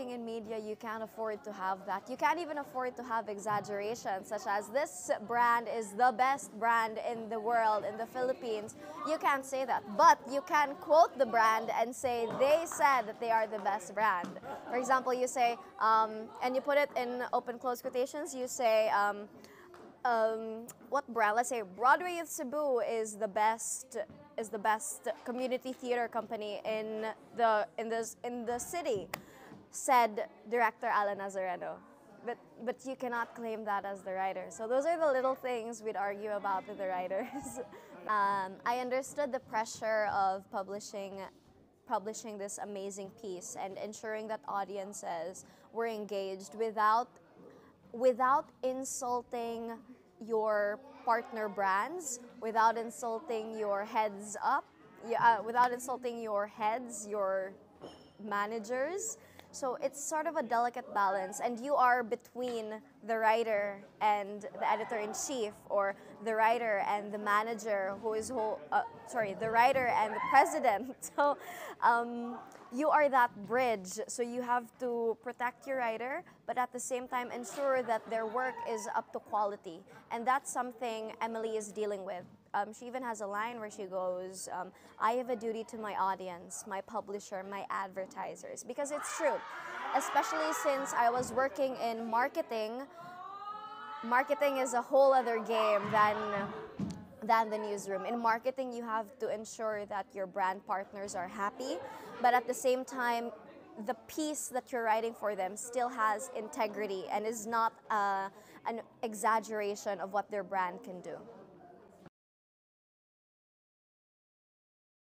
working in media, you can't afford to have that. You can't even afford to have exaggeration, such as this brand is the best brand in the world, in the Philippines. You can't say that, but you can quote the brand and say they said that they are the best brand. For example, you say, and you put it in open-close quotations, you say, what brand? Let's say Broadway of Cebu is the best community theater company in the city, said director Allan Nazareno. But you cannot claim that as the writer. So those are the little things we'd argue about with the writers. I understood the pressure of publishing this amazing piece and ensuring that audiences were engaged without insulting your partner brands, without insulting your heads up, without insulting your heads, your managers. So it's sort of a delicate balance, and you are between the writer and the editor-in-chief, or the writer and the manager, the writer and the president. So you are that bridge. So you have to protect your writer, but at the same time ensure that their work is up to quality. And that's something Emily is dealing with. She even has a line where she goes, I have a duty to my audience, my publisher, my advertisers. Because it's true, especially since I was working in marketing. Marketing is a whole other game than the newsroom. In marketing, you have to ensure that your brand partners are happy, but at the same time, the piece that you're writing for them still has integrity and is not an exaggeration of what their brand can do.